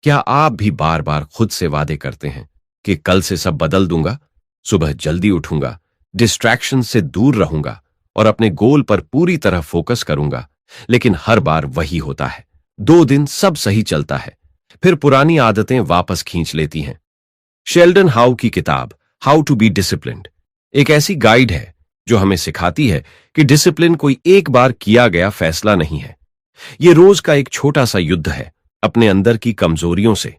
क्या आप भी बार बार खुद से वादे करते हैं कि कल से सब बदल दूंगा, सुबह जल्दी उठूंगा, डिस्ट्रैक्शन से दूर रहूंगा और अपने गोल पर पूरी तरह फोकस करूंगा, लेकिन हर बार वही होता है। 2 दिन सब सही चलता है, फिर पुरानी आदतें वापस खींच लेती हैं। शेल्डन हाउ की किताब हाउ टू बी डिसिप्लिन्ड एक ऐसी गाइड है जो हमें सिखाती है कि डिसिप्लिन कोई एक बार किया गया फैसला नहीं है। यह रोज का एक छोटा सा युद्ध है अपने अंदर की कमजोरियों से।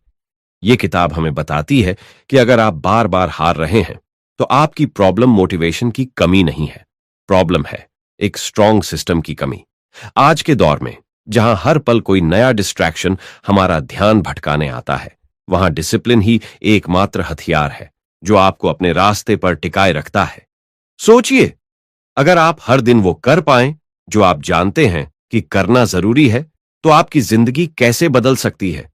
यह किताब हमें बताती है कि अगर आप बार बार हार रहे हैं तो आपकी प्रॉब्लम मोटिवेशन की कमी नहीं है, प्रॉब्लम है एक स्ट्रांग सिस्टम की कमी। आज के दौर में जहां हर पल कोई नया डिस्ट्रैक्शन हमारा ध्यान भटकाने आता है, वहां डिसिप्लिन ही एकमात्र हथियार है जो आपको अपने रास्ते पर टिकाए रखता है। सोचिए, अगर आप हर दिन वो कर पाएं जो आप जानते हैं कि करना जरूरी है, तो आपकी जिंदगी कैसे बदल सकती है।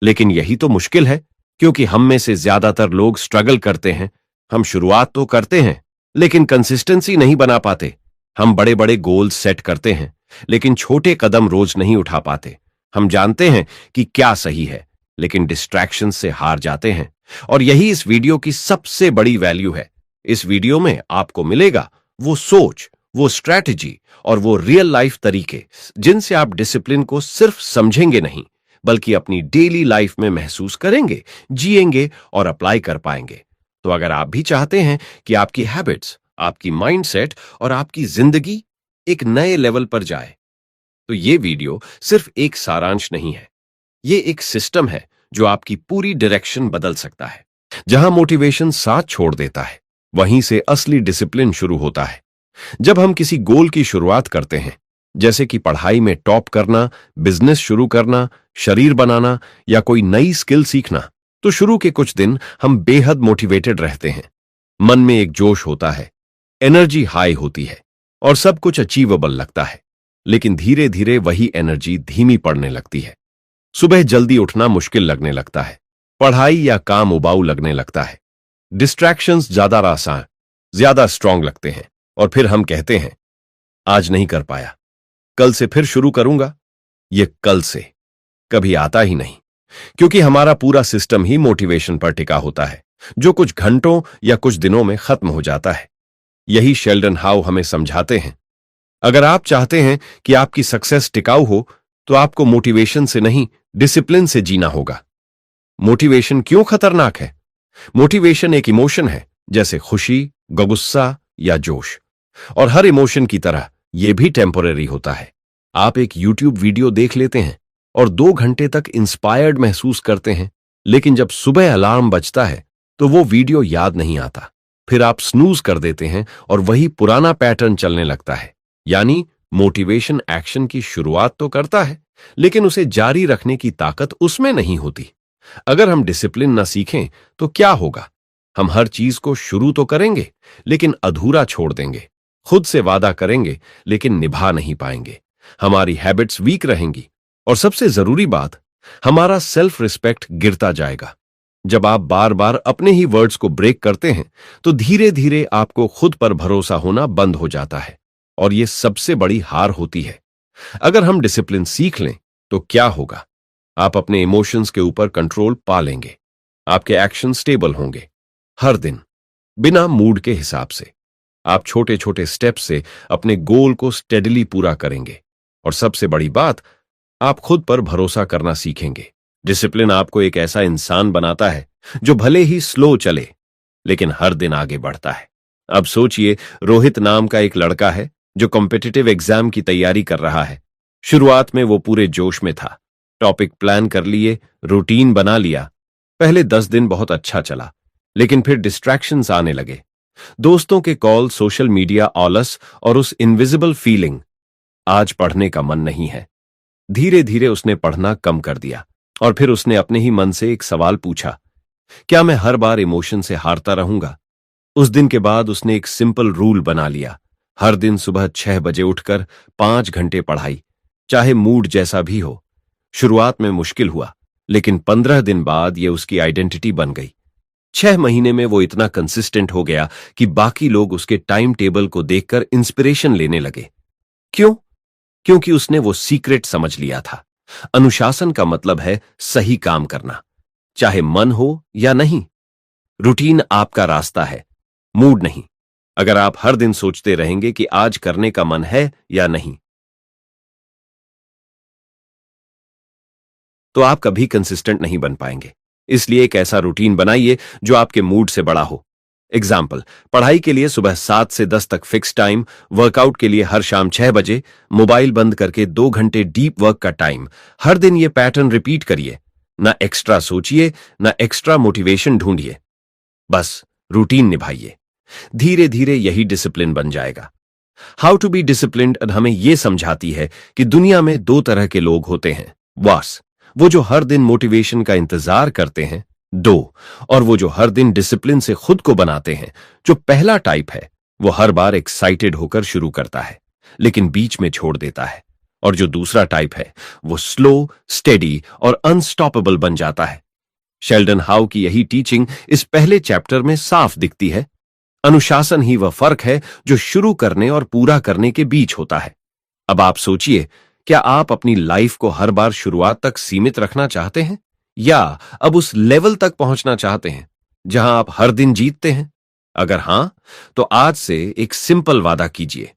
लेकिन यही तो मुश्किल है, क्योंकि हम में से ज्यादातर लोग स्ट्रगल करते हैं। हम शुरुआत तो करते हैं लेकिन कंसिस्टेंसी नहीं बना पाते। हम बड़े बड़े गोल्स सेट करते हैं लेकिन छोटे कदम रोज नहीं उठा पाते। हम जानते हैं कि क्या सही है लेकिन डिस्ट्रैक्शन से हार जाते हैं। और यही इस वीडियो की सबसे बड़ी वैल्यू है। इस वीडियो में आपको मिलेगा वो सोच, वो स्ट्रैटेजी और वो रियल लाइफ तरीके जिनसे आप डिसिप्लिन को सिर्फ समझेंगे नहीं, बल्कि अपनी डेली लाइफ में महसूस करेंगे, जिएंगे और अप्लाई कर पाएंगे। तो अगर आप भी चाहते हैं कि आपकी हैबिट्स, आपकी माइंडसेट और आपकी जिंदगी एक नए लेवल पर जाए, तो ये वीडियो सिर्फ एक सारांश नहीं है, ये एक सिस्टम है जो आपकी पूरी डायरेक्शन बदल सकता है। जहां मोटिवेशन साथ छोड़ देता है, वहीं से असली डिसिप्लिन शुरू होता है। जब हम किसी गोल की शुरुआत करते हैं, जैसे कि पढ़ाई में टॉप करना, बिजनेस शुरू करना, शरीर बनाना या कोई नई स्किल सीखना, तो शुरू के कुछ दिन हम बेहद मोटिवेटेड रहते हैं। मन में एक जोश होता है, एनर्जी हाई होती है और सब कुछ अचीवेबल लगता है। लेकिन धीरे धीरे वही एनर्जी धीमी पड़ने लगती है। सुबह जल्दी उठना मुश्किल लगने लगता है, पढ़ाई या काम उबाऊ लगने लगता है, डिस्ट्रैक्शंस ज्यादा आसान, ज्यादा स्ट्रांग लगते हैं और फिर हम कहते हैं आज नहीं कर पाया, कल से फिर शुरू करूंगा। ये कल से कभी आता ही नहीं, क्योंकि हमारा पूरा सिस्टम ही मोटिवेशन पर टिका होता है, जो कुछ घंटों या कुछ दिनों में खत्म हो जाता है। यही शेल्डन हाउ हमें समझाते हैं। अगर आप चाहते हैं कि आपकी सक्सेस टिकाऊ हो, तो आपको मोटिवेशन से नहीं, डिसिप्लिन से जीना होगा। मोटिवेशन क्यों खतरनाक है? मोटिवेशन एक इमोशन है, जैसे खुशी, गुस्सा या जोश, और हर इमोशन की तरह यह भी टेम्पररी होता है। आप एक यूट्यूब वीडियो देख लेते हैं और 2 घंटे तक इंस्पायर्ड महसूस करते हैं, लेकिन जब सुबह अलार्म बजता है तो वो वीडियो याद नहीं आता। फिर आप स्नूज कर देते हैं और वही पुराना पैटर्न चलने लगता है। यानी मोटिवेशन एक्शन की शुरुआत तो करता है, लेकिन उसे जारी रखने की ताकत उसमें नहीं होती। अगर हम डिसिप्लिन न सीखें तो क्या होगा? हम हर चीज को शुरू तो करेंगे लेकिन अधूरा छोड़ देंगे, खुद से वादा करेंगे लेकिन निभा नहीं पाएंगे, हमारी हैबिट्स वीक रहेंगी और सबसे जरूरी बात, हमारा सेल्फ रिस्पेक्ट गिरता जाएगा। जब आप बार बार अपने ही वर्ड्स को ब्रेक करते हैं तो धीरे धीरे आपको खुद पर भरोसा होना बंद हो जाता है, और यह सबसे बड़ी हार होती है। अगर हम डिसिप्लिन सीख लें तो क्या होगा? आप अपने इमोशंस के ऊपर कंट्रोल पा लेंगे, आपके एक्शन स्टेबल होंगे, हर दिन बिना मूड के हिसाब से आप छोटे छोटे स्टेप से अपने गोल को स्टेडली पूरा करेंगे, और सबसे बड़ी बात, आप खुद पर भरोसा करना सीखेंगे। डिसिप्लिन आपको एक ऐसा इंसान बनाता है जो भले ही स्लो चले लेकिन हर दिन आगे बढ़ता है। अब सोचिए, रोहित नाम का एक लड़का है जो कॉम्पिटिटिव एग्जाम की तैयारी कर रहा है। शुरुआत में वो पूरे जोश में था, टॉपिक प्लान कर लिए, रूटीन बना लिया। पहले 10 दिन बहुत अच्छा चला, लेकिन फिर डिस्ट्रैक्शंस आने लगे, दोस्तों के कॉल, सोशल मीडिया, ऑलस और उस इनविजिबल फीलिंग, आज पढ़ने का मन नहीं है। धीरे धीरे उसने पढ़ना कम कर दिया और फिर उसने अपने ही मन से एक सवाल पूछा, क्या मैं हर बार इमोशन से हारता रहूंगा? उस दिन के बाद उसने एक सिंपल रूल बना लिया, हर दिन सुबह 6 बजे उठकर 5 घंटे पढ़ाई, चाहे मूड जैसा भी हो। शुरुआत में मुश्किल हुआ, लेकिन 15 दिन बाद यह उसकी आइडेंटिटी बन गई। 6 महीने में वो इतना कंसिस्टेंट हो गया कि बाकी लोग उसके टाइम टेबल को देखकर इंस्पिरेशन लेने लगे। क्यों? क्योंकि उसने वो सीक्रेट समझ लिया था। अनुशासन का मतलब है सही काम करना, चाहे मन हो या नहीं। रूटीन आपका रास्ता है, मूड नहीं। अगर आप हर दिन सोचते रहेंगे कि आज करने का मन है या नहीं, तो आप कभी कंसिस्टेंट नहीं बन पाएंगे। इसलिए एक ऐसा रूटीन बनाइए जो आपके मूड से बड़ा हो। एग्जाम्पल, पढ़ाई के लिए सुबह 7 से 10 तक फिक्स टाइम, वर्कआउट के लिए हर शाम 6 बजे, मोबाइल बंद करके 2 घंटे डीप वर्क का टाइम। हर दिन ये पैटर्न रिपीट करिए। ना एक्स्ट्रा सोचिए, ना एक्स्ट्रा मोटिवेशन ढूंढिए, बस रूटीन निभाइए। धीरे धीरे यही डिसिप्लिन बन जाएगा। हाउ टू बी डिसिप्लिन्ड हमें यह समझाती है कि दुनिया में दो तरह के लोग होते हैं। बॉस, वो जो हर दिन मोटिवेशन का इंतजार करते हैं। दो, और वो जो हर दिन डिसिप्लिन से खुद को बनाते हैं। जो पहला टाइप है वो हर बार एक्साइटेड होकर शुरू करता है लेकिन बीच में छोड़ देता है, और जो दूसरा टाइप है वो स्लो, स्टेडी और अनस्टॉपेबल बन जाता है। शेल्डन हाउ की यही टीचिंग इस पहले चैप्टर में साफ दिखती है। अनुशासन ही वह फर्क है जो शुरू करने और पूरा करने के बीच होता है। अब आप सोचिए, क्या आप अपनी लाइफ को हर बार शुरुआत तक सीमित रखना चाहते हैं, या अब उस लेवल तक पहुंचना चाहते हैं जहां आप हर दिन जीतते हैं? अगर हां, तो आज से एक सिंपल वादा कीजिए,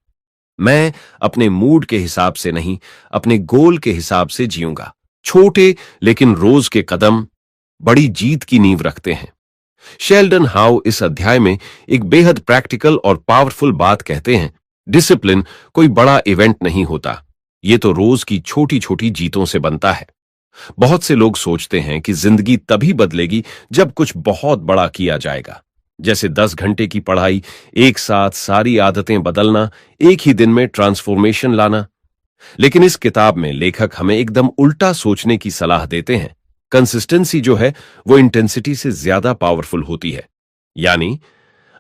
मैं अपने मूड के हिसाब से नहीं, अपने गोल के हिसाब से जीऊंगा। छोटे लेकिन रोज के कदम बड़ी जीत की नींव रखते हैं। शेल्डन हाउ इस अध्याय में एक बेहद प्रैक्टिकल और पावरफुल बात कहते हैं। डिसिप्लिन कोई बड़ा इवेंट नहीं होता, ये तो रोज की छोटी छोटी जीतों से बनता है। बहुत से लोग सोचते हैं कि जिंदगी तभी बदलेगी जब कुछ बहुत बड़ा किया जाएगा, जैसे 10 घंटे की पढ़ाई, एक साथ सारी आदतें बदलना, एक ही दिन में ट्रांसफॉर्मेशन लाना। लेकिन इस किताब में लेखक हमें एकदम उल्टा सोचने की सलाह देते हैं। कंसिस्टेंसी जो है वो इंटेंसिटी से ज्यादा पावरफुल होती है। यानी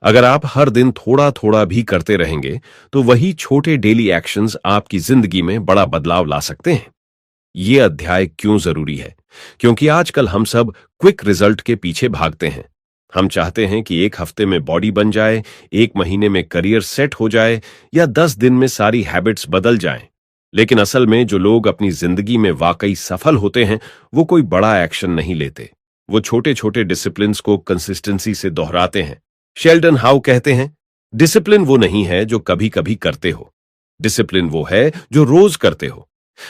अगर आप हर दिन थोड़ा थोड़ा भी करते रहेंगे तो वही छोटे डेली एक्शंस आपकी जिंदगी में बड़ा बदलाव ला सकते हैं। ये अध्याय क्यों जरूरी है? क्योंकि आजकल हम सब क्विक रिजल्ट के पीछे भागते हैं। हम चाहते हैं कि एक हफ्ते में बॉडी बन जाए, एक महीने में करियर सेट हो जाए, या 10 दिन में सारी हैबिट्स बदल जाएं। लेकिन असल में जो लोग अपनी जिंदगी में वाकई सफल होते हैं वो कोई बड़ा एक्शन नहीं लेते, वो छोटे छोटे डिसिप्लिन्स को कंसिस्टेंसी से दोहराते हैं। शेल्डन हाउ कहते हैं, डिसिप्लिन वो नहीं है जो कभी कभी करते हो, डिसिप्लिन वो है जो रोज करते हो।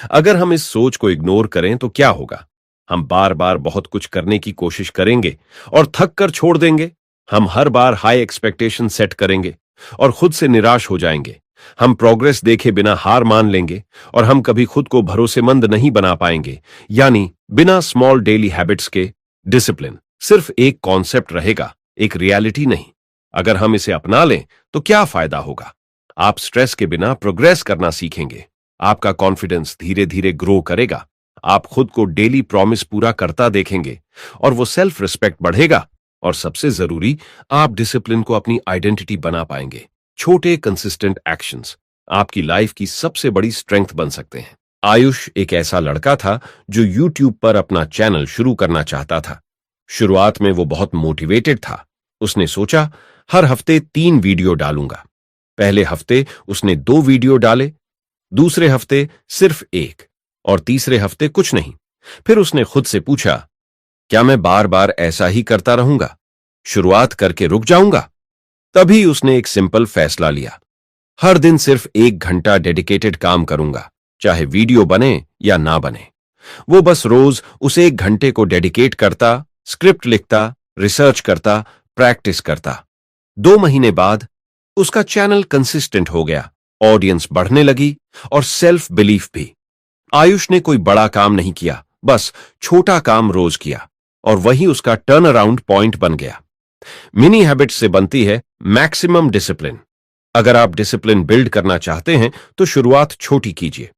अगर हम इस सोच को इग्नोर करें तो क्या होगा? हम बार बार बहुत कुछ करने की कोशिश करेंगे और थक कर छोड़ देंगे। हम हर बार हाई एक्सपेक्टेशन सेट करेंगे और खुद से निराश हो जाएंगे। हम प्रोग्रेस देखे बिना हार मान लेंगे और हम कभी खुद को भरोसेमंद नहीं बना पाएंगे। यानी बिना स्मॉल डेली हैबिट्स के डिसिप्लिन सिर्फ एक कॉन्सेप्ट रहेगा, एक रियलिटी नहीं। अगर हम इसे अपना लें तो क्या फायदा होगा? आप स्ट्रेस के बिना प्रोग्रेस करना सीखेंगे, आपका कॉन्फिडेंस धीरे धीरे ग्रो करेगा, आप खुद को डेली प्रॉमिस पूरा करता देखेंगे और वो सेल्फ रिस्पेक्ट बढ़ेगा, और सबसे जरूरी, आप डिसिप्लिन को अपनी आइडेंटिटी बना पाएंगे। छोटे कंसिस्टेंट एक्शंस आपकी लाइफ की सबसे बड़ी स्ट्रेंथ बन सकते हैं। आयुष एक ऐसा लड़का था जो यूट्यूब पर अपना चैनल शुरू करना चाहता था। शुरुआत में वो बहुत मोटिवेटेड था। उसने सोचा, हर हफ्ते 3 वीडियो डालूंगा। पहले हफ्ते उसने 2 वीडियो डाले, दूसरे हफ्ते सिर्फ 1, और तीसरे हफ्ते कुछ नहीं। फिर उसने खुद से पूछा, क्या मैं बार बार ऐसा ही करता रहूंगा? शुरुआत करके रुक जाऊंगा? तभी उसने एक सिंपल फैसला लिया, हर दिन सिर्फ 1 घंटा डेडिकेटेड काम करूंगा, चाहे वीडियो बने या ना बने। वो बस रोज उस 1 घंटे को डेडिकेट करता, स्क्रिप्ट लिखता, रिसर्च करता, प्रैक्टिस करता। 2 महीने बाद उसका चैनल कंसिस्टेंट हो गया, ऑडियंस बढ़ने लगी और सेल्फ बिलीफ भी। आयुष ने कोई बड़ा काम नहीं किया, बस छोटा काम रोज किया, और वही उसका टर्न अराउंड पॉइंट बन गया। मिनी हैबिट्स से बनती है मैक्सिमम डिसिप्लिन। अगर आप डिसिप्लिन बिल्ड करना चाहते हैं तो शुरुआत छोटी कीजिए।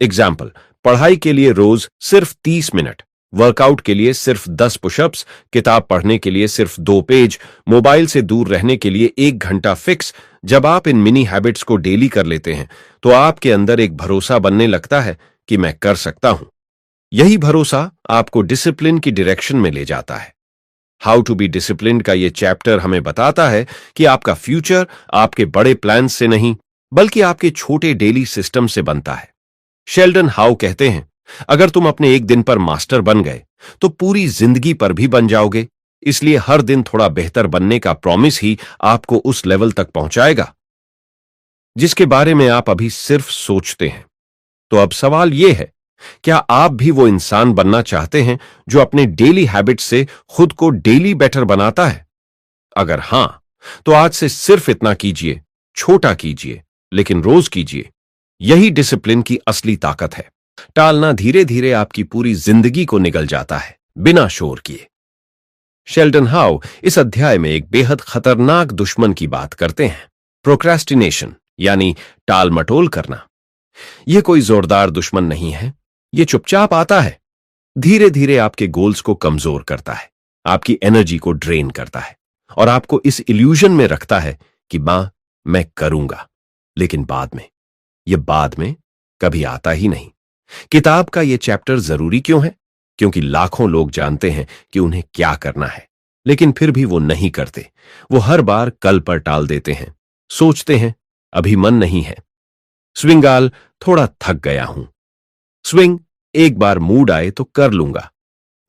एग्जाम्पल, पढ़ाई के लिए रोज सिर्फ 30 मिनट, वर्कआउट के लिए सिर्फ 10 पुशअप्स, किताब पढ़ने के लिए सिर्फ 2 पेज, मोबाइल से दूर रहने के लिए 1 घंटा फिक्स। जब आप इन मिनी हैबिट्स को डेली कर लेते हैं तो आपके अंदर एक भरोसा बनने लगता है कि मैं कर सकता हूं। यही भरोसा आपको डिसिप्लिन की डायरेक्शन में ले जाता है। हाउ टू बी डिसिप्लिन का यह चैप्टर हमें बताता है कि आपका फ्यूचर आपके बड़े प्लान से नहीं बल्कि आपके छोटे डेली सिस्टम से बनता है। शेल्डन हाउ कहते हैं, अगर तुम अपने एक दिन पर मास्टर बन गए तो पूरी जिंदगी पर भी बन जाओगे। इसलिए हर दिन थोड़ा बेहतर बनने का प्रॉमिस ही आपको उस लेवल तक पहुंचाएगा जिसके बारे में आप अभी सिर्फ सोचते हैं। तो अब सवाल यह है, क्या आप भी वो इंसान बनना चाहते हैं जो अपने डेली हैबिट से खुद को डेली बेटर बनाता है? अगर हां, तो आज से सिर्फ इतना कीजिए, छोटा कीजिए, लेकिन रोज कीजिए। यही डिसिप्लिन की असली ताकत है। टालना धीरे धीरे आपकी पूरी जिंदगी को निगल जाता है, बिना शोर किए। शेल्डन हाउ इस अध्याय में एक बेहद खतरनाक दुश्मन की बात करते हैं, प्रोक्रेस्टिनेशन, यानी टाल मटोल करना। यह कोई जोरदार दुश्मन नहीं है, यह चुपचाप आता है, धीरे धीरे आपके गोल्स को कमजोर करता है, आपकी एनर्जी को ड्रेन करता है और आपको इस इल्यूजन में रखता है कि मैं करूंगा। लेकिन बाद में कभी आता ही नहीं। किताब का यह चैप्टर जरूरी क्यों है? क्योंकि लाखों लोग जानते हैं कि उन्हें क्या करना है, लेकिन फिर भी वो नहीं करते। वो हर बार कल पर टाल देते हैं, सोचते हैं अभी मन नहीं है। स्विंगाल, थोड़ा थक गया हूं। स्विंग, एक बार मूड आए तो कर लूंगा।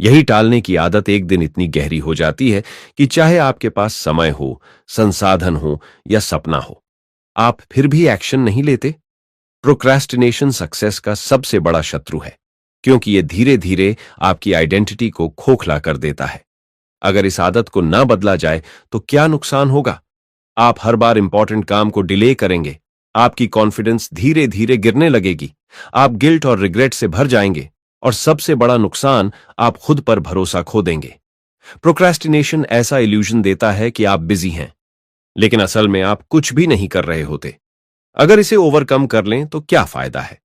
यही टालने की आदत एक दिन इतनी गहरी हो जाती है कि चाहे आपके पास समय हो, संसाधन हो या सपना हो, आप फिर भी एक्शन नहीं लेते। प्रोक्रेस्टिनेशन सक्सेस का सबसे बड़ा शत्रु है, क्योंकि यह धीरे धीरे आपकी आइडेंटिटी को खोखला कर देता है। अगर इस आदत को ना बदला जाए तो क्या नुकसान होगा? आप हर बार इंपॉर्टेंट काम को डिले करेंगे, आपकी कॉन्फिडेंस धीरे धीरे गिरने लगेगी, आप गिल्ट और रिग्रेट से भर जाएंगे और सबसे बड़ा नुकसान, आप खुद पर भरोसा खो देंगे। प्रोक्रेस्टिनेशन ऐसा इल्यूजन देता है कि आप बिजी हैं, लेकिन असल में आप कुछ भी नहीं कर रहे होते। अगर इसे ओवरकम कर लें तो क्या फायदा है?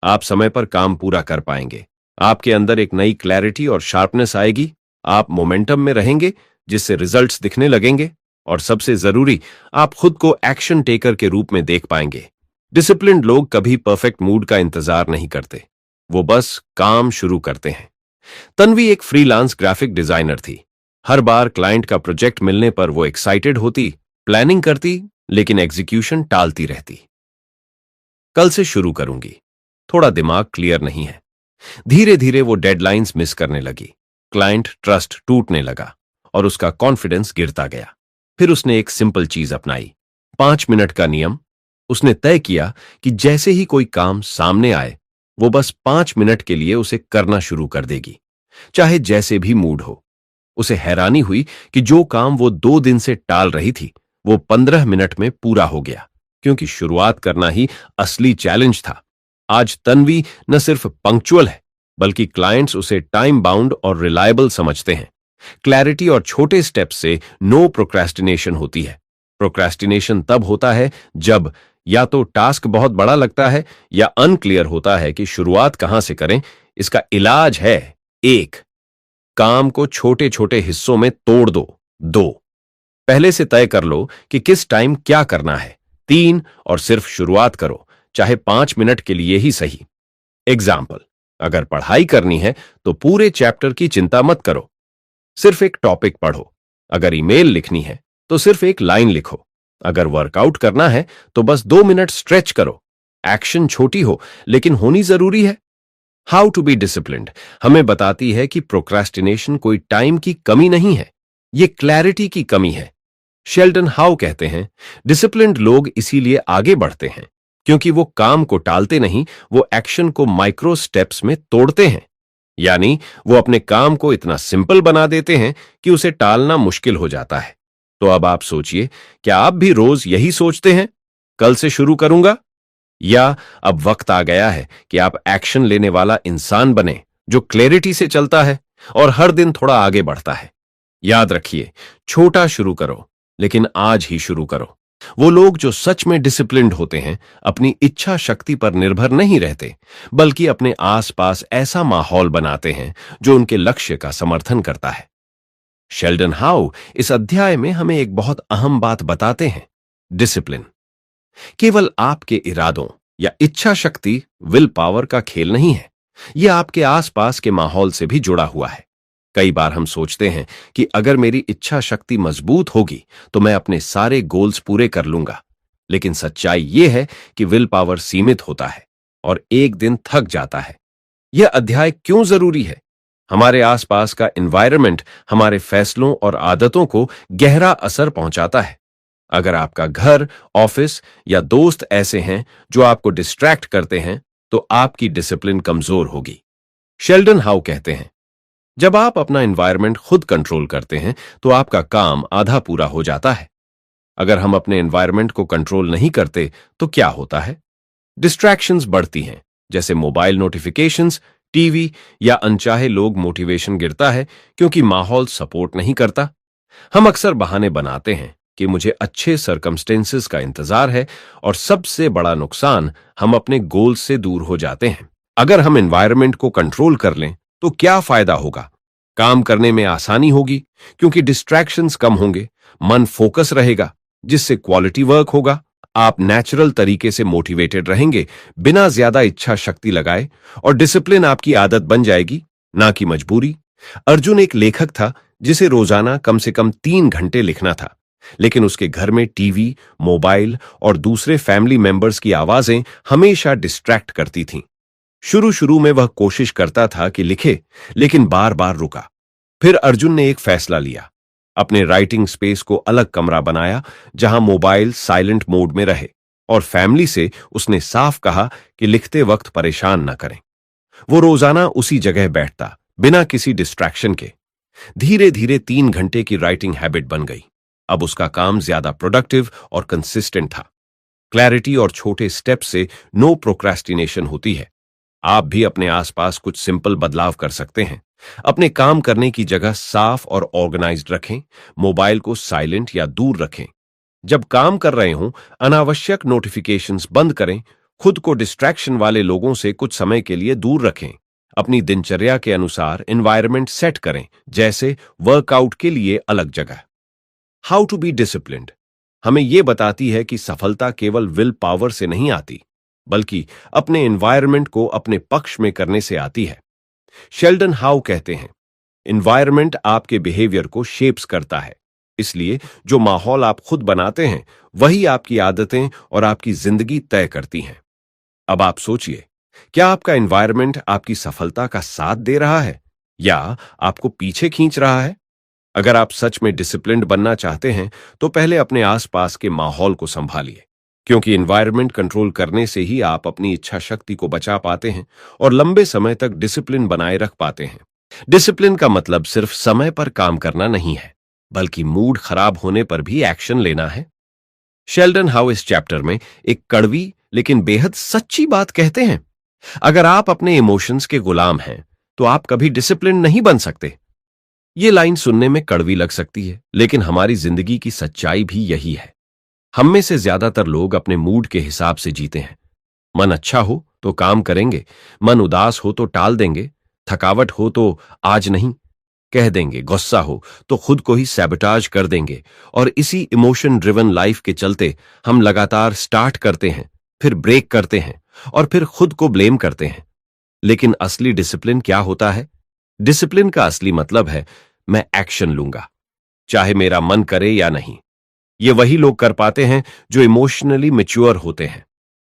आप समय पर काम पूरा कर पाएंगे, आपके अंदर एक नई क्लैरिटी और शार्पनेस आएगी, आप मोमेंटम में रहेंगे जिससे रिजल्ट्स दिखने लगेंगे और सबसे जरूरी, आप खुद को एक्शन टेकर के रूप में देख पाएंगे। डिसिप्लिन्ड लोग कभी परफेक्ट मूड का इंतजार नहीं करते, वो बस काम शुरू करते हैं। तन्वी एक फ्रीलांस ग्राफिक डिजाइनर थी। हर बार क्लाइंट का प्रोजेक्ट मिलने पर वो एक्साइटेड होती, प्लानिंग करती, लेकिन एग्जीक्यूशन टालती रहती। कल से शुरू करूंगी, थोड़ा दिमाग क्लियर नहीं है। धीरे धीरे वो डेडलाइंस मिस करने लगी, क्लाइंट ट्रस्ट टूटने लगा और उसका कॉन्फिडेंस गिरता गया। फिर उसने एक सिंपल चीज अपनाई, 5 मिनट का नियम। उसने तय किया कि जैसे ही कोई काम सामने आए, वो बस 5 मिनट के लिए उसे करना शुरू कर देगी, चाहे जैसे भी मूड हो। उसे हैरानी हुई कि जो काम वो 2 दिन से टाल रही थी, वो 15 मिनट में पूरा हो गया, क्योंकि शुरुआत करना ही असली चैलेंज था। आज तन्वी न सिर्फ पंक्चुअल है, बल्कि क्लाइंट्स उसे टाइम बाउंड और रिलायबल समझते हैं। क्लैरिटी और छोटे स्टेप्स से नो प्रोक्रेस्टिनेशन होती है। प्रोक्रेस्टिनेशन तब होता है जब या तो टास्क बहुत बड़ा लगता है या अनक्लियर होता है कि शुरुआत कहां से करें। इसका इलाज है, 1, काम को छोटे छोटे हिस्सों में तोड़ दो। 2, पहले से तय कर लो कि किस टाइम क्या करना है। 3, और सिर्फ शुरुआत करो, चाहे 5 मिनट के लिए ही सही। एग्जाम्पल, अगर पढ़ाई करनी है तो पूरे चैप्टर की चिंता मत करो, सिर्फ एक टॉपिक पढ़ो। अगर ईमेल लिखनी है तो सिर्फ एक लाइन लिखो। अगर वर्कआउट करना है तो बस 2 मिनट स्ट्रेच करो। एक्शन छोटी हो लेकिन होनी जरूरी है। हाउ टू बी डिसिप्लिन्ड हमें बताती है कि प्रोक्रेस्टिनेशन कोई टाइम की कमी नहीं है, ये क्लैरिटी की कमी है। शेल्डन हाउ कहते हैं, डिसिप्लिन्ड लोग इसीलिए आगे बढ़ते हैं क्योंकि वो काम को टालते नहीं, वो एक्शन को माइक्रो स्टेप्स में तोड़ते हैं। यानी वो अपने काम को इतना सिंपल बना देते हैं कि उसे टालना मुश्किल हो जाता है। तो अब आप सोचिए, क्या आप भी रोज यही सोचते हैं, कल से शुरू करूंगा? या अब वक्त आ गया है कि आप एक्शन लेने वाला इंसान बने, जो क्लैरिटी से चलता है और हर दिन थोड़ा आगे बढ़ता है? याद रखिए, छोटा शुरू करो, लेकिन आज ही शुरू करो। वो लोग जो सच में डिसिप्लिन्ड होते हैं, अपनी इच्छा शक्ति पर निर्भर नहीं रहते, बल्कि अपने आसपास ऐसा माहौल बनाते हैं जो उनके लक्ष्य का समर्थन करता है। शेल्डन हाउ इस अध्याय में हमें एक बहुत अहम बात बताते हैं, डिसिप्लिन केवल आपके इरादों या इच्छा शक्ति, विल पावर का खेल नहीं है, यह आपके आसपास के माहौल से भी जुड़ा हुआ है। कई बार हम सोचते हैं कि अगर मेरी इच्छा शक्ति मजबूत होगी तो मैं अपने सारे गोल्स पूरे कर लूंगा, लेकिन सच्चाई यह है कि विल पावर सीमित होता है और एक दिन थक जाता है। यह अध्याय क्यों जरूरी है? हमारे आसपास का एनवायरनमेंट हमारे फैसलों और आदतों को गहरा असर पहुंचाता है। अगर आपका घर, ऑफिस या दोस्त ऐसे हैं जो आपको डिस्ट्रैक्ट करते हैं, तो आपकी डिसिप्लिन कमजोर होगी। शेल्डन हाउ कहते हैं, जब आप अपना एनवायरनमेंट खुद कंट्रोल करते हैं, तो आपका काम आधा पूरा हो जाता है। अगर हम अपने एनवायरनमेंट को कंट्रोल नहीं करते, तो क्या होता है? डिस्ट्रैक्शंस बढ़ती हैं, जैसे मोबाइल नोटिफिकेशंस, टीवी या अनचाहे लोग। मोटिवेशन गिरता है क्योंकि माहौल सपोर्ट नहीं करता। हम अक्सर बहाने बनाते हैं कि मुझे अच्छे सर्कमस्टेंसेस का इंतजार है, और सबसे बड़ा नुकसान, हम अपने गोल से दूर हो जाते हैं। अगर हम एनवायरनमेंट को कंट्रोल कर लें, तो क्या फायदा होगा? काम करने में आसानी होगी क्योंकि डिस्ट्रैक्शंस कम होंगे, मन फोकस रहेगा जिससे क्वालिटी वर्क होगा। आप नेचुरल तरीके से मोटिवेटेड रहेंगे बिना ज्यादा इच्छा शक्ति लगाए, और डिसिप्लिन आपकी आदत बन जाएगी, ना कि मजबूरी। अर्जुन एक लेखक था जिसे रोजाना कम से कम 3 घंटे लिखना था, लेकिन उसके घर में टीवी, मोबाइल और दूसरे फैमिली मेंबर्स की आवाजें हमेशा डिस्ट्रैक्ट करती थीं। शुरू शुरू में वह कोशिश करता था कि लिखे, लेकिन बार बार रुका। फिर अर्जुन ने एक फैसला लिया। अपने राइटिंग स्पेस को अलग कमरा बनाया जहां मोबाइल साइलेंट मोड में रहे, और फैमिली से उसने साफ कहा कि लिखते वक्त परेशान न करें। वो रोजाना उसी जगह बैठता, बिना किसी डिस्ट्रैक्शन के। धीरे धीरे 3 घंटे की राइटिंग हैबिट बन गई। अब उसका काम ज्यादा प्रोडक्टिव और कंसिस्टेंट था। क्लैरिटी और छोटे स्टेप से नो प्रोक्रेस्टिनेशन होती है। आप भी अपने आसपास कुछ सिंपल बदलाव कर सकते हैं। अपने काम करने की जगह साफ और ऑर्गेनाइज्ड रखें। मोबाइल को साइलेंट या दूर रखें। जब काम कर रहे हों, अनावश्यक नोटिफिकेशंस बंद करें। खुद को डिस्ट्रैक्शन वाले लोगों से कुछ समय के लिए दूर रखें। अपनी दिनचर्या के अनुसार एनवायरनमेंट सेट करें, जैसे वर्कआउट के लिए अलग जगह। हाउ टू बी डिसिप्लिन्ड हमें यह बताती है कि सफलता केवल विल पावर से नहीं आती, बल्कि अपने एनवायरनमेंट को अपने पक्ष में करने से आती है। शेल्डन हाउ कहते हैं, एनवायरनमेंट आपके बिहेवियर को शेप्स करता है, इसलिए जो माहौल आप खुद बनाते हैं, वही आपकी आदतें और आपकी जिंदगी तय करती हैं। अब आप सोचिए, क्या आपका एनवायरनमेंट आपकी सफलता का साथ दे रहा है या आपको पीछे खींच रहा है? अगर आप सच में डिसिप्लिन्ड बनना चाहते हैं, तो पहले अपने आसपास के माहौल को संभालिए, क्योंकि एनवायरनमेंट कंट्रोल करने से ही आप अपनी इच्छा शक्ति को बचा पाते हैं और लंबे समय तक डिसिप्लिन बनाए रख पाते हैं। डिसिप्लिन का मतलब सिर्फ समय पर काम करना नहीं है, बल्कि मूड खराब होने पर भी एक्शन लेना है। शेल्डन हाउ इस चैप्टर में एक कड़वी लेकिन बेहद सच्ची बात कहते हैं, अगर आप अपने इमोशंस के गुलाम हैं, तो आप कभी डिसिप्लिन नहीं बन सकते। ये लाइन सुनने में कड़वी लग सकती है, लेकिन हमारी जिंदगी की सच्चाई भी यही है। हम में से ज्यादातर लोग अपने मूड के हिसाब से जीते हैं। मन अच्छा हो तो काम करेंगे, मन उदास हो तो टाल देंगे, थकावट हो तो आज नहीं कह देंगे, गुस्सा हो तो खुद को ही सैबोटाज कर देंगे। और इसी इमोशन ड्रिवन लाइफ के चलते हम लगातार स्टार्ट करते हैं, फिर ब्रेक करते हैं और फिर खुद को ब्लेम करते हैं। लेकिन असली डिसिप्लिन क्या होता है? डिसिप्लिन का असली मतलब है, मैं एक्शन लूंगा, चाहे मेरा मन करे या नहीं। ये वही लोग कर पाते हैं जो इमोशनली मैच्योर होते हैं।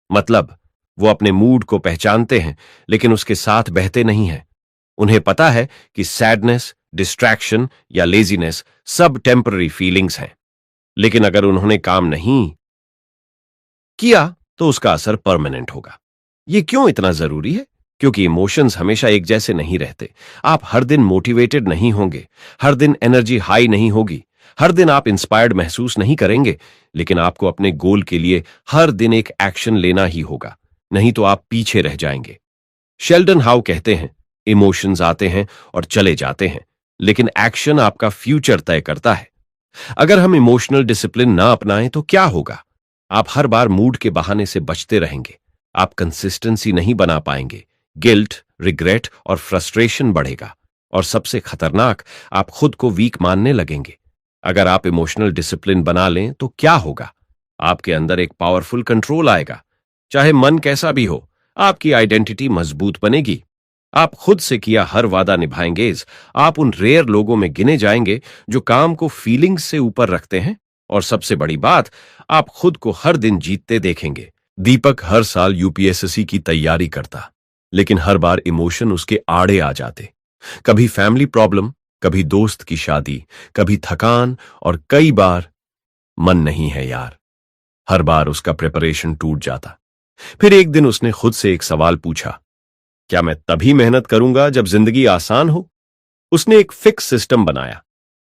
मतलब वो अपने मूड को पहचानते हैं, लेकिन उसके साथ बहते नहीं हैं। उन्हें पता है कि सैडनेस, डिस्ट्रैक्शन या लेजीनेस सब टेम्पररी फीलिंग्स हैं, लेकिन अगर उन्होंने काम नहीं किया तो उसका असर परमानेंट होगा। ये क्यों इतना जरूरी है? क्योंकि इमोशंस हमेशा एक जैसे नहीं रहते। आप हर दिन मोटिवेटेड नहीं होंगे, हर दिन एनर्जी हाई नहीं होगी, हर दिन आप इंस्पायर्ड महसूस नहीं करेंगे, लेकिन आपको अपने गोल के लिए हर दिन एक एक्शन लेना ही होगा, नहीं तो आप पीछे रह जाएंगे। शेल्डन हाउ कहते हैं, इमोशंस आते हैं और चले जाते हैं, लेकिन एक्शन आपका फ्यूचर तय करता है। अगर हम इमोशनल डिसिप्लिन ना अपनाएं तो क्या होगा? आप हर बार मूड के बहाने से बचते रहेंगे, आप कंसिस्टेंसी नहीं बना पाएंगे, गिल्ट, रिग्रेट और फ्रस्ट्रेशन बढ़ेगा, और सबसे खतरनाक, आप खुद को वीक मानने लगेंगे। अगर आप इमोशनल डिसिप्लिन बना लें तो क्या होगा? आपके अंदर एक पावरफुल कंट्रोल आएगा। चाहे मन कैसा भी हो, आपकी आइडेंटिटी मजबूत बनेगी। आप खुद से किया हर वादा निभाएंगे। आप उन रेयर लोगों में गिने जाएंगे जो काम को फीलिंग्स से ऊपर रखते हैं, और सबसे बड़ी बात, आप खुद को हर दिन जीतते देखेंगे। दीपक हर साल यूपीएससी की तैयारी करता, लेकिन हर बार इमोशन उसके आड़े आ जाते। कभी फैमिली प्रॉब्लम, कभी दोस्त की शादी, कभी थकान, और कई बार मन नहीं है यार। हर बार उसका प्रिपरेशन टूट जाता। फिर एक दिन उसने खुद से एक सवाल पूछा, क्या मैं तभी मेहनत करूंगा जब जिंदगी आसान हो? उसने एक फिक्स सिस्टम बनाया।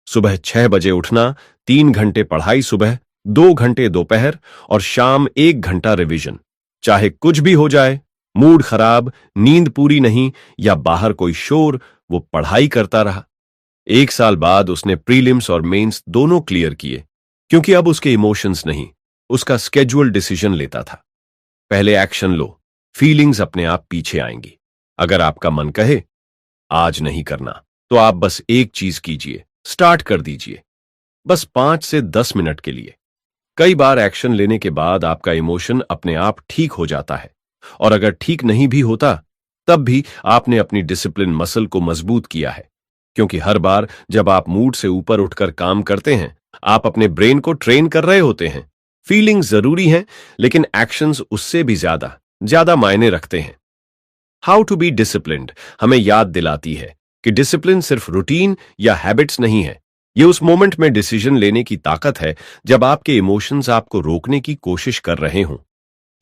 सुबह 6 बजे उठना, 3 घंटे पढ़ाई सुबह, 2 घंटे दोपहर और शाम 1 घंटा रिवीजन। चाहे कुछ भी हो जाए, मूड खराब, नींद पूरी नहीं या बाहर कोई शोर, वो पढ़ाई करता रहा। 1 साल बाद उसने प्रीलिम्स और मेंस दोनों क्लियर किए, क्योंकि अब उसके इमोशंस नहीं, उसका स्केड्यूल डिसीजन लेता था। पहले एक्शन लो, फीलिंग्स अपने आप पीछे आएंगी। अगर आपका मन कहे आज नहीं करना, तो आप बस एक चीज कीजिए, स्टार्ट कर दीजिए, बस 5 से 10 मिनट के लिए। कई बार एक्शन लेने के बाद आपका इमोशन अपने आप ठीक हो जाता है, और अगर ठीक नहीं भी होता, तब भी आपने अपनी डिसिप्लिन मसल को मजबूत किया है। क्योंकि हर बार जब आप मूड से ऊपर उठकर काम करते हैं, आप अपने ब्रेन को ट्रेन कर रहे होते हैं। फीलिंग्स जरूरी हैं, लेकिन एक्शंस उससे भी ज्यादा ज्यादा मायने रखते हैं। हाउ टू बी डिसिप्लिन्ड हमें याद दिलाती है कि डिसिप्लिन सिर्फ रूटीन या हैबिट्स नहीं है। ये उस मोमेंट में डिसीजन लेने की ताकत है जब आपके इमोशंस आपको रोकने की कोशिश कर रहे हों।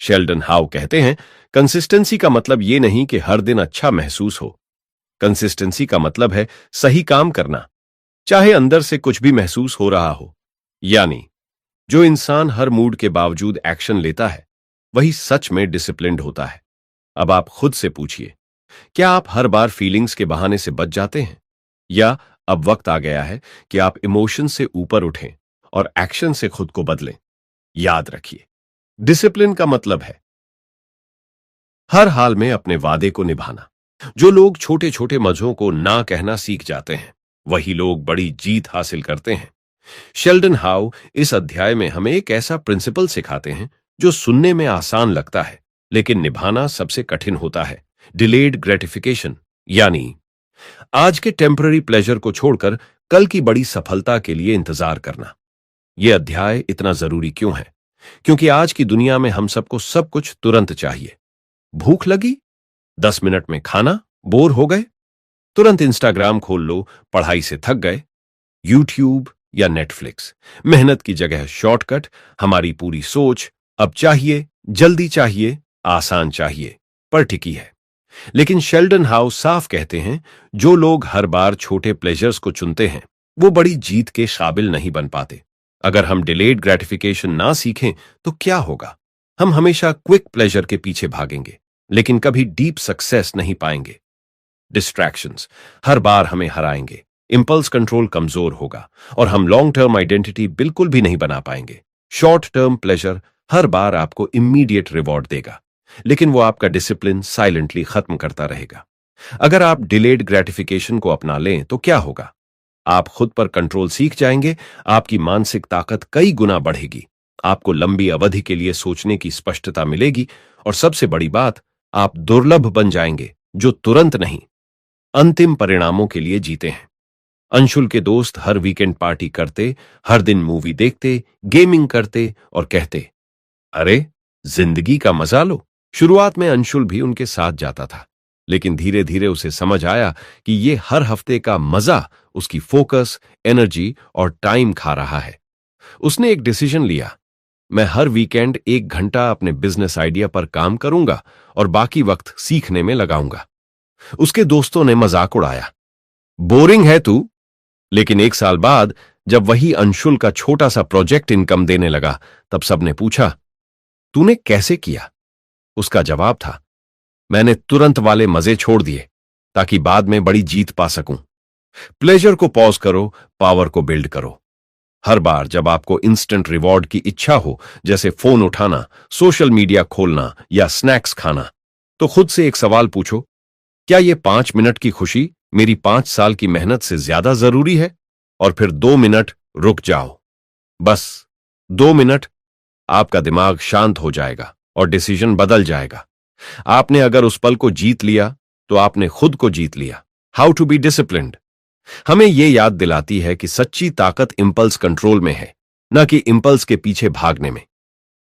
शेल्डन हाउ कहते हैं, कंसिस्टेंसी का मतलब ये नहीं कि हर दिन अच्छा महसूस हो। कंसिस्टेंसी का मतलब है सही काम करना, चाहे अंदर से कुछ भी महसूस हो रहा हो। यानी जो इंसान हर मूड के बावजूद एक्शन लेता है, वही सच में डिसिप्लिन्ड होता है। अब आप खुद से पूछिए, क्या आप हर बार फीलिंग्स के बहाने से बच जाते हैं, या अब वक्त आ गया है कि आप इमोशन से ऊपर उठें और एक्शन से खुद को बदलें? याद रखिए, डिसिप्लिन का मतलब है हर हाल में अपने वादे को निभाना। जो लोग छोटे छोटे मजों को ना कहना सीख जाते हैं, वही लोग बड़ी जीत हासिल करते हैं। शेल्डन हाउ इस अध्याय में हमें एक ऐसा प्रिंसिपल सिखाते हैं जो सुनने में आसान लगता है, लेकिन निभाना सबसे कठिन होता है। डिलेड ग्रेटिफिकेशन, यानी आज के टेम्पररी प्लेजर को छोड़कर कल की बड़ी सफलता के लिए इंतजार करना। यह अध्याय इतना जरूरी क्यों है? क्योंकि आज की दुनिया में हम सबको सब कुछ तुरंत चाहिए। भूख लगी, 10 मिनट में खाना, बोर हो गए, तुरंत इंस्टाग्राम खोल लो, पढ़ाई से थक गए, यूट्यूब या नेटफ्लिक्स। मेहनत की जगह शॉर्टकट, हमारी पूरी सोच अब चाहिए, जल्दी चाहिए, आसान चाहिए, पर टिकी है। लेकिन शेल्डन हाउ साफ कहते हैं, जो लोग हर बार छोटे प्लेजर्स को चुनते हैं, वो बड़ी जीत के काबिल नहीं बन पाते। अगर हम डिलेड ग्रेटिफिकेशन ना सीखें तो क्या होगा? हम हमेशा क्विक प्लेजर के पीछे भागेंगे, लेकिन कभी डीप सक्सेस नहीं पाएंगे। डिस्ट्रैक्शंस हर बार हमें हराएंगे, इंपल्स कंट्रोल कमजोर होगा, और हम लॉन्ग टर्म आइडेंटिटी बिल्कुल भी नहीं बना पाएंगे। शॉर्ट टर्म प्लेजर हर बार आपको इमीडिएट रिवॉर्ड देगा, लेकिन वो आपका डिसिप्लिन साइलेंटली खत्म करता रहेगा। अगर आप डिलेड ग्रेटिफिकेशन को अपना लें तो क्या होगा? आप खुद पर कंट्रोल सीख जाएंगे, आपकी मानसिक ताकत कई गुना बढ़ेगी, आपको लंबी अवधि के लिए सोचने की स्पष्टता मिलेगी, और सबसे बड़ी बात, आप दुर्लभ बन जाएंगे, जो तुरंत नहीं, अंतिम परिणामों के लिए जीते हैं। अंशुल के दोस्त हर वीकेंड पार्टी करते, हर दिन मूवी देखते, गेमिंग करते और कहते, अरे जिंदगी का मजा लो। शुरुआत में अंशुल भी उनके साथ जाता था, लेकिन धीरे धीरे उसे समझ आया कि ये हर हफ्ते का मजा उसकी फोकस, एनर्जी और टाइम खा रहा है। उसने एक डिसीजन लिया, मैं हर वीकेंड 1 घंटा अपने बिजनेस आइडिया पर काम करूंगा और बाकी वक्त सीखने में लगाऊंगा। उसके दोस्तों ने मजाक उड़ाया, बोरिंग है तू। लेकिन 1 साल बाद जब वही अंशुल का छोटा सा प्रोजेक्ट इनकम देने लगा, तब सबने पूछा, तूने कैसे किया? उसका जवाब था, मैंने तुरंत वाले मजे छोड़ दिए ताकि बाद में बड़ी जीत पा सकूं। प्लेजर को पॉज करो, पावर को बिल्ड करो। हर बार जब आपको इंस्टेंट रिवॉर्ड की इच्छा हो, जैसे फोन उठाना, सोशल मीडिया खोलना या स्नैक्स खाना, तो खुद से एक सवाल पूछो, क्या ये 5 मिनट की खुशी मेरी 5 साल की मेहनत से ज्यादा जरूरी है? और फिर 2 मिनट रुक जाओ, बस 2 मिनट। आपका दिमाग शांत हो जाएगा और डिसीजन बदल जाएगा। आपने अगर उस पल को जीत लिया, तो आपने खुद को जीत लिया। हाउ टू बी डिसिप्लिन्ड हमें यह याद दिलाती है कि सच्ची ताकत इंपल्स कंट्रोल में है, न कि इंपल्स के पीछे भागने में।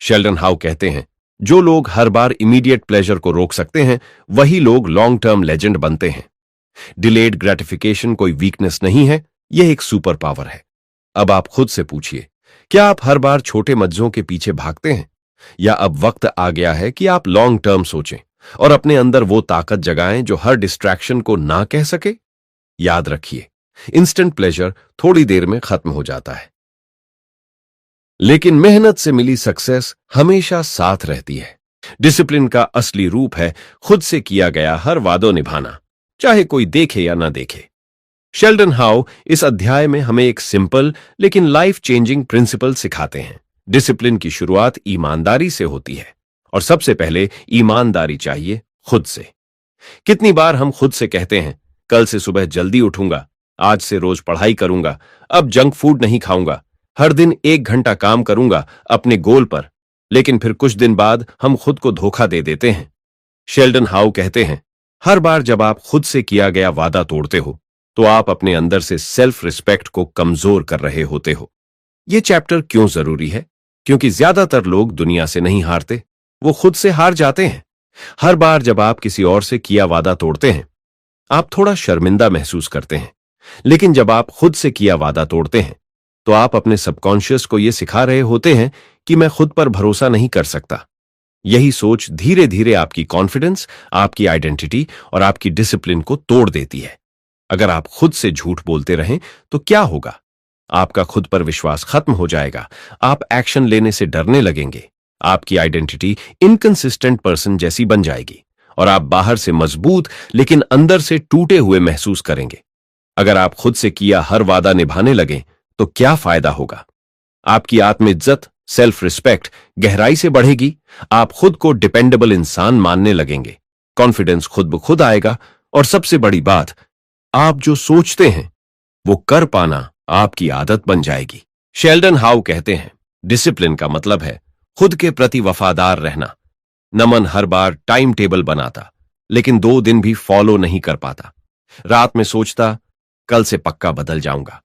शेल्डन हाउ कहते हैं, जो लोग हर बार इमीडिएट प्लेजर को रोक सकते हैं, वही लोग लॉन्ग टर्म लेजेंड बनते हैं। डिलेड ग्रेटिफिकेशन कोई वीकनेस नहीं है, यह एक सुपर पावर है। अब आप खुद से पूछिए, क्या आप हर बार छोटे मज्जों के पीछे भागते हैं, या अब वक्त आ गया है कि आप लॉन्ग टर्म सोचें और अपने अंदर वो ताकत जगाएं जो हर डिस्ट्रैक्शन को ना कह सके? याद रखिए, इंस्टेंट प्लेजर थोड़ी देर में खत्म हो जाता है, लेकिन मेहनत से मिली सक्सेस हमेशा साथ रहती है। डिसिप्लिन का असली रूप है खुद से किया गया हर वादो निभाना, चाहे कोई देखे या ना देखे। शेल्डन हाउ इस अध्याय में हमें एक सिंपल लेकिन लाइफ चेंजिंग प्रिंसिपल सिखाते हैं। डिसिप्लिन की शुरुआत ईमानदारी से होती है, और सबसे पहले ईमानदारी चाहिए खुद से। कितनी बार हम खुद से कहते हैं, कल से सुबह जल्दी उठूंगा, आज से रोज पढ़ाई करूंगा, अब जंक फूड नहीं खाऊंगा, हर दिन 1 घंटा काम करूंगा अपने गोल पर, लेकिन फिर कुछ दिन बाद हम खुद को धोखा दे देते हैं। शेल्डन हाउ कहते हैं, हर बार जब आप खुद से किया गया वादा तोड़ते हो, तो आप अपने अंदर से सेल्फ रिस्पेक्ट को कमजोर कर रहे होते हो। यह चैप्टर क्यों जरूरी है? क्योंकि ज्यादातर लोग दुनिया से नहीं हारते, वो खुद से हार जाते हैं। हर बार जब आप किसी और से किया वादा तोड़ते हैं, आप थोड़ा शर्मिंदा महसूस करते हैं, लेकिन जब आप खुद से किया वादा तोड़ते हैं, तो आप अपने सबकॉन्शियस को यह सिखा रहे होते हैं कि मैं खुद पर भरोसा नहीं कर सकता। यही सोच धीरे धीरे आपकी कॉन्फिडेंस, आपकी आइडेंटिटी और आपकी डिसिप्लिन को तोड़ देती है। अगर आप खुद से झूठ बोलते रहें तो क्या होगा? आपका खुद पर विश्वास खत्म हो जाएगा, आप एक्शन लेने से डरने लगेंगे, आपकी आइडेंटिटी इनकंसिस्टेंट पर्सन जैसी बन जाएगी, और आप बाहर से मजबूत लेकिन अंदर से टूटे हुए महसूस करेंगे। अगर आप खुद से किया हर वादा निभाने लगें तो क्या फायदा होगा? आपकी आत्मइज्जत, सेल्फ रिस्पेक्ट गहराई से बढ़ेगी, आप खुद को डिपेंडेबल इंसान मानने लगेंगे, कॉन्फिडेंस खुद ब खुद आएगा, और सबसे बड़ी बात, आप जो सोचते हैं वो कर पाना आपकी आदत बन जाएगी। शेल्डन हाउ कहते हैं, डिसिप्लिन का मतलब है खुद के प्रति वफादार रहना। नमन हर बार टाइम टेबल बनाता, लेकिन 2 दिन भी फॉलो नहीं कर पाता। रात में सोचता, कल से पक्का बदल जाऊंगा।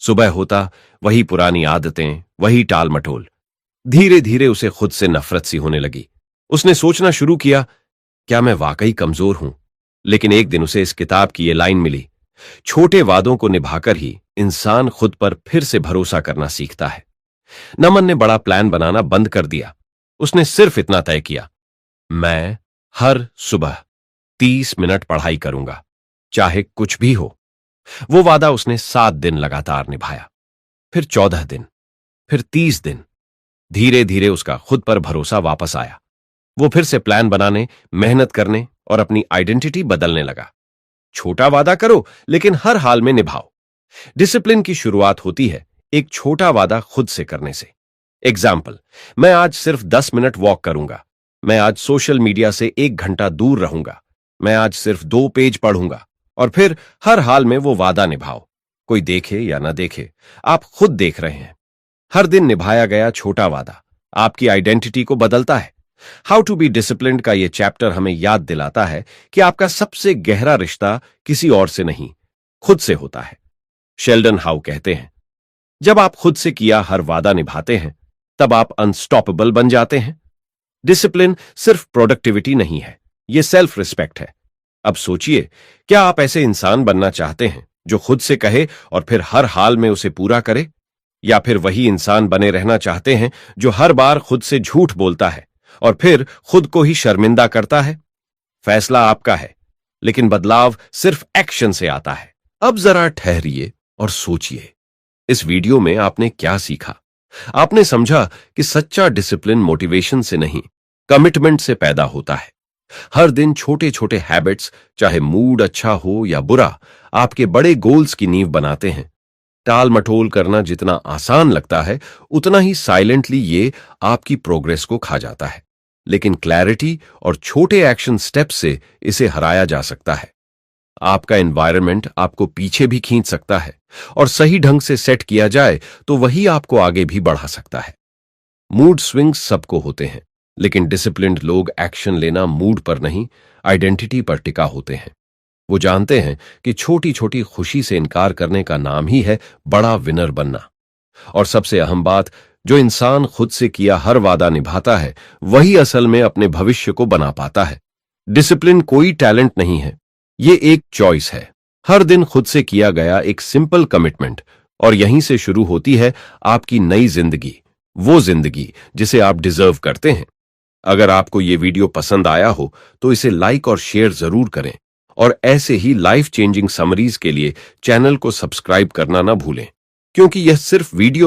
सुबह होता, वही पुरानी आदतें, वही टाल मटोल। धीरे धीरे उसे खुद से नफरत सी होने लगी। उसने सोचना शुरू किया, क्या मैं वाकई कमजोर हूं? लेकिन एक दिन उसे इस किताब की ये लाइन मिली, छोटे वादों को निभाकर ही इंसान खुद पर फिर से भरोसा करना सीखता है। नमन ने बड़ा प्लान बनाना बंद कर दिया। उसने सिर्फ इतना तय किया, मैं हर सुबह 30 मिनट पढ़ाई करूंगा, चाहे कुछ भी हो। वो वादा उसने 7 दिन लगातार निभाया, फिर 14 दिन, फिर 30 दिन। धीरे धीरे उसका खुद पर भरोसा वापस आया। वो फिर से प्लान बनाने, मेहनत करने और अपनी आइडेंटिटी बदलने लगा। छोटा वादा करो, लेकिन हर हाल में निभाओ। डिसिप्लिन की शुरुआत होती है एक छोटा वादा खुद से करने से। एग्जाम्पल, मैं आज सिर्फ 10 मिनट वॉक करूंगा, मैं आज सोशल मीडिया से 1 घंटा दूर रहूंगा, मैं आज सिर्फ 2 पेज पढ़ूंगा। और फिर हर हाल में वो वादा निभाओ, कोई देखे या ना देखे, आप खुद देख रहे हैं। हर दिन निभाया गया छोटा वादा आपकी आइडेंटिटी को बदलता है। हाउ टू बी डिसिप्लिन्ड का यह चैप्टर हमें याद दिलाता है कि आपका सबसे गहरा रिश्ता किसी और से नहीं, खुद से होता है। शेल्डन हाउ कहते हैं, जब आप खुद से किया हर वादा निभाते हैं, तब आप अनस्टॉपेबल बन जाते हैं। डिसिप्लिन सिर्फ प्रोडक्टिविटी नहीं है, यह सेल्फ रिस्पेक्ट है। अब सोचिए, क्या आप ऐसे इंसान बनना चाहते हैं जो खुद से कहे और फिर हर हाल में उसे पूरा करे, या फिर वही इंसान बने रहना चाहते हैं जो हर बार खुद से झूठ बोलता है और फिर खुद को ही शर्मिंदा करता है? फैसला आपका है, लेकिन बदलाव सिर्फ एक्शन से आता है। अब जरा ठहरिए और सोचिए, इस वीडियो में आपने क्या सीखा? आपने समझा कि सच्चा डिसिप्लिन मोटिवेशन से नहीं, कमिटमेंट से पैदा होता है। हर दिन छोटे छोटे हैबिट्स, चाहे मूड अच्छा हो या बुरा, आपके बड़े गोल्स की नींव बनाते हैं। टाल मटोल करना जितना आसान लगता है, उतना ही साइलेंटली ये आपकी प्रोग्रेस को खा जाता है। लेकिन क्लैरिटी और छोटे एक्शन स्टेप्स से इसे हराया जा सकता है। आपका एनवायरनमेंट आपको पीछे भी खींच सकता है, और सही ढंग से सेट किया जाए तो वही आपको आगे भी बढ़ा सकता है। मूड स्विंग्स सबको होते हैं, लेकिन डिसिप्लिन्ड लोग एक्शन लेना मूड पर नहीं, आइडेंटिटी पर टिका होते हैं। वो जानते हैं कि छोटी छोटी खुशी से इनकार करने का नाम ही है बड़ा विनर बनना। और सबसे अहम बात, जो इंसान खुद से किया हर वादा निभाता है वही असल में अपने भविष्य को बना पाता है। डिसिप्लिन कोई टैलेंट नहीं है, ये एक चॉइस है। हर दिन खुद से किया गया एक सिंपल कमिटमेंट, और यहीं से शुरू होती है आपकी नई जिंदगी, वो जिंदगी जिसे आप डिजर्व करते हैं। अगर आपको ये वीडियो पसंद आया हो तो इसे लाइक और शेयर जरूर करें, और ऐसे ही लाइफ चेंजिंग समरीज के लिए चैनल को सब्सक्राइब करना ना भूलें, क्योंकि यह सिर्फ वीडियो